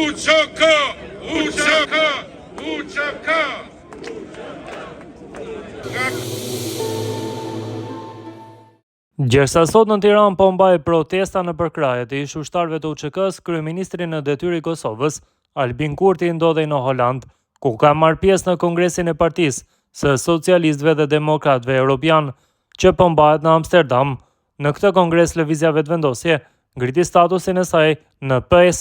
UÇK! UÇK! UÇK! Gjersa sot në Tiranë po mbaj protesta në përkraje të ish ushtarëve të UÇK-s, kryeministri në detyrë i Kosovës, Albin Kurti, ndodhej në Holand, ku ka marrë pjesë në kongresin e partisë së socialistëve dhe demokratëve europian, që po mbahet në Amsterdam. Në këtë kongres lëvizja vetëvendosje ngriti statusin e saj në PS,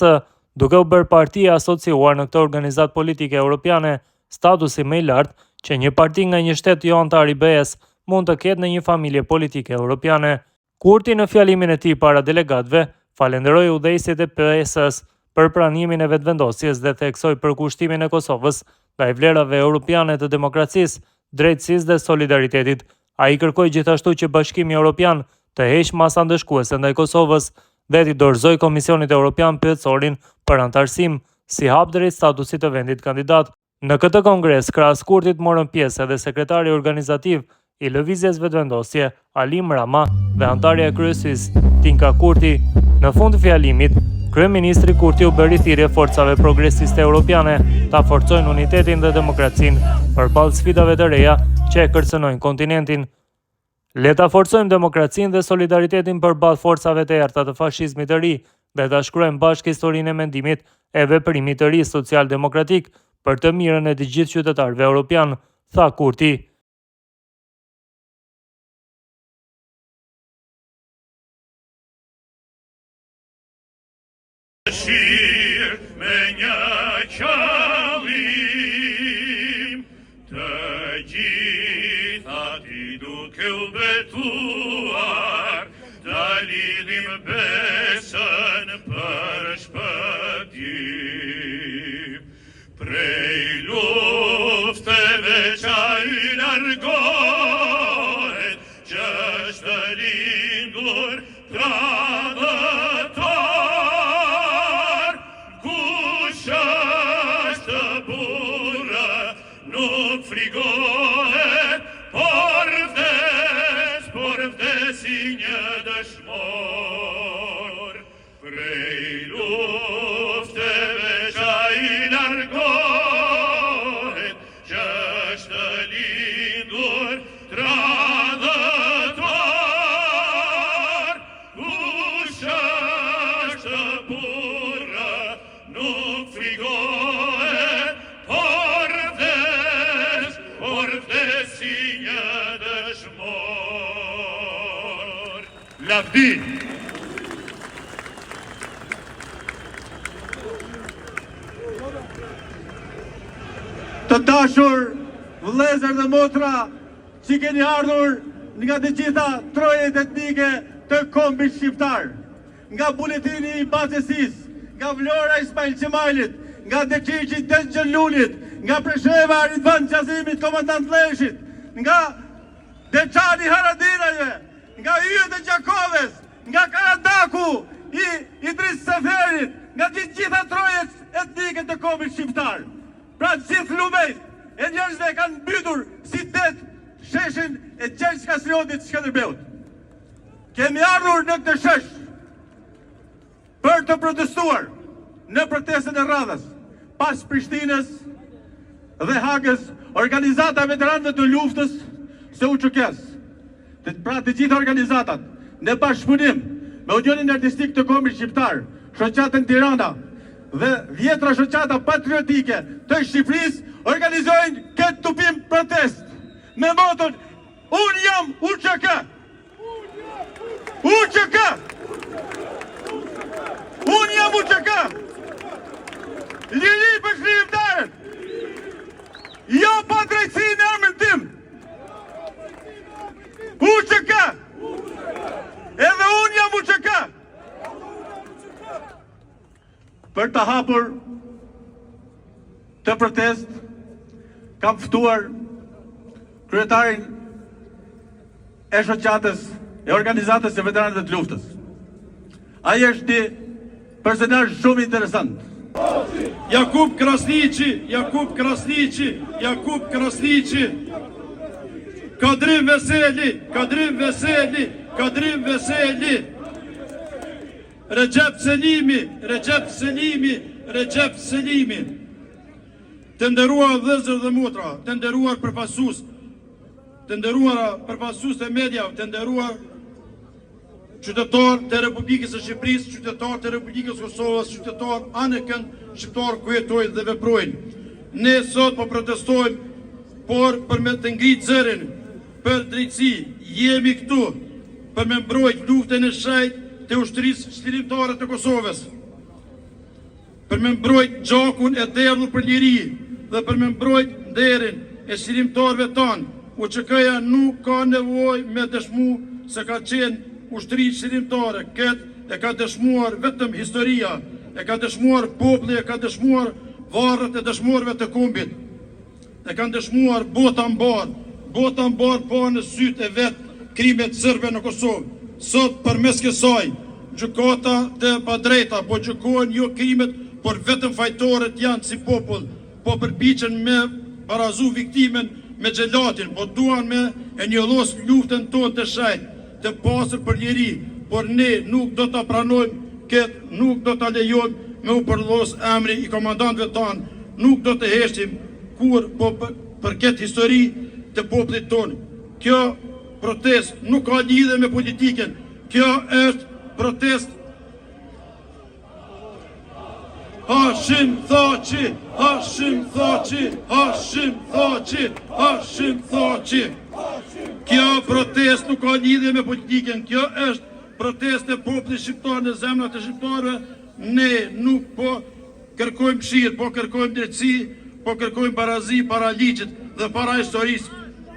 duke u bërë parti e asociuar në këtë organizatë politike europiane, statusi më i lartë që një parti nga një shtet jo antar i BE-s mund të ketë në një familje politike europiane. Kurti në fjalimin e tij para delegatëve falenderoi udhëheqësit e PS-s për pranimin e vetëvendosjes dhe theksoi përkushtimin e Kosovës ndaj vlerave europiane të demokracisë, drejtësisë dhe solidaritetit. Ai kërkoi gjithashtu që Bashkimi Evropian të heqë masa ndëshkuese ndaj Kosovës dhe t'i dorëzoi Komisionit Evropian pyetësorin për antarësim si hap drejt statusit të vendit kandidat. Në këtë kongres, krahas Kurtit morën pjesë edhe sekretari organizativ i lëvizjes vetëvendosje, Alim Rama, dhe antarja e kryesisë, Tinka Kurti. Në fund të fjalimit, kryeministri Kurti u bëri thirrje forcave progresiste europiane ta forcojnë unitetin dhe demokracinë përballë sfidave të reja që e kërcënojnë kontinentin. Le ta forcojmë demokracinë dhe solidaritetin përballë forcave të errta të fashizmit të ri dhe ta shkruajmë bashkë historinë e mendimit e veprimit të ri social-demokratik për të mirën e të gjithë qytetarëve europian, tha Kurti. Me një qëllim, të gjithat I duke u betuar, ta lidhim besën për shpëtim. Prej lufteve qa I largohet, që është lindur nuk frigohet, por vdes I një dëshmor. Prej lufteve qa I largohet, që është lindur tradhëtor. Kush është burrë, nuk frigohet, por vdesi një dëshmor. Lavdi! Të dashur vëllezër dhe motra që keni ardhur nga të gjitha trojet etnike të kombit shqiptar, nga buletini I Bazësisë, nga Vlora Ismail Qemalit, nga Deqiqi Del Gjellunit, nga Presheva Ridvan Qazimit, komandant Leshit, nga Deçani Haradinajve, nga Yjet e Gjakoves, nga Karadaku I Idris Seferit, nga gjitha trojet etnike të kombit shqiptar. Pra gjithë lumejt e njerëzve kanë mbytur si det sheshin e Gjergj Kastriotit Skënderbeut. Kemi ardhur në këtë shesh për të protestuar në protestën e radhës pas Prishtinës dhe Hagës, organizata veteranëve të luftës së UÇK-s. Pra të gjitha organizatat në bashkëpunim me Unionin Artistik të Kombit Shqiptar, shoqatën Tirana dhe 10 shoqata patriotike të Shqipërisë organizojnë këtë tupim protest me moton Unë jam UÇK! UÇK! Unë jam UÇK! Liri për shkrimtarët! Jo pa drejtësi në emrin tim! UÇK! Edhe unë jam UÇK! Për të hapur të protest, kam ftuar kryetarin e shoqatës e organizatës e veteranëve të luftës. Ai është një personazh shumë interesant. Jakub Krasniqi, Kadrim Veseli, Recep Selimi, Recep Selimi, të nderuar vëllezër dhe motra, të nderuar përfaqësues, të nderuara përfaqësues të mediave, të nderuar qytetarë të Republikës së Shqipërisë, qytetarë të Republikës së Kosovës, qytetarë anë kënd shqiptarë ku jetojnë dhe veprojnë. Ne sot po protestojmë, por për me të ngritë zërin për drejtësi, jemi këtu për me mbrojt luftën e shajt të ushtrisë shtirimtare të Kosovës, për me mbrojt gjakun e derdhur për liri dhe për me mbrojt nderin e shtirimtarëve tanë. UÇK-ja nuk ka nevojë me dëshmu se ka qenë ushtri shtirimtare. Këtë e ka dëshmuar vetëm historia, e ka dëshmuar populli, e ka dëshmuar varret e dëshmorëve të kombit, e kanë dëshmuar bota mbar pa në sytë e vetë krimet serbe në Kosovë. Sot përmes kësaj gjykata të padrejta po gjykojnë jo krimet, por vetëm fajtorët janë si popull, po përpiqen me barazu viktimen me xhelatin, po duan me e njollos luftën tonë të shajt, të pasur për njeri, por ne nuk do ta pranojmë këtë, nuk do ta lejojmë me u përllos emri i komandantëve tanë, nuk do të heshtim kur po për këtë histori të popullit tonë. Kjo protest nuk ka lidhje me politikën, kjo është protest. Hashim Thaçi, Hashim Thaçi, Hashim Thaçi, Hashim Thaçi. Kjo protest nuk ka lidhje me politikën, kjo është protest e popullit shqiptar në zemrat e shqiptarëve. Ne nuk po kërkojmë mëshirë, po kërkojmë drejtësi, po kërkojmë barazi para ligjit dhe para historisë.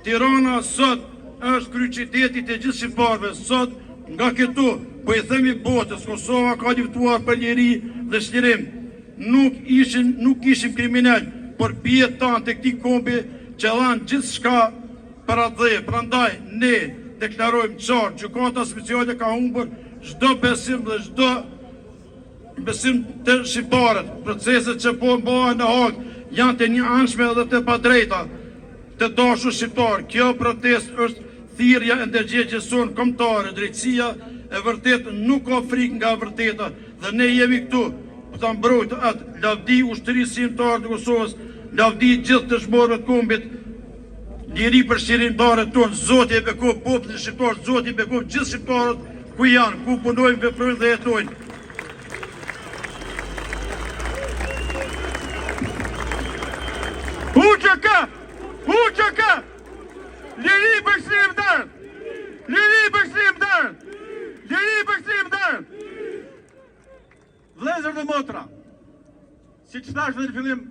Tirana sot është kryeqyteti i gjithë shqiptarëve. Sot nga këtu po i themi botës, Kosova ka luftuar për liri dhe shlirim. Nuk ishim kriminal, por pijet tanë të këtij kombi që dhanë gjithçka për atë dhe. Prandaj ne deklarojmë qartë, gjykata speciale ka humbur çdo besim dhe çdo besim të shqiptarët. Proceset që po bëhen në Hag janë të njëanshme dhe të padrejta të dashur shqiptar. Kjo protest është thirrja e ndërgjegjës sonë kombëtare. Drejtësia e vërtetë nuk ka frikë nga e vërteta dhe ne jemi këtu për ta mbrojtur atë lavdi ushtrisë shtirimtare të Kosovës, lavdi gjithë të dëshmorëve të kombit, liri për shtirimtarët tonë. Zoti e bekov popullin shqiptar, Zoti e bekov gjithë shqiptarët ku janë, ku punojnë, veprojnë dhe jetojnë. UÇK! Liri për shtirimtarët! Liri për shtirimtarët! Liri për shtirimtarët! Vëllezër dhe motra, siç thash në fillim,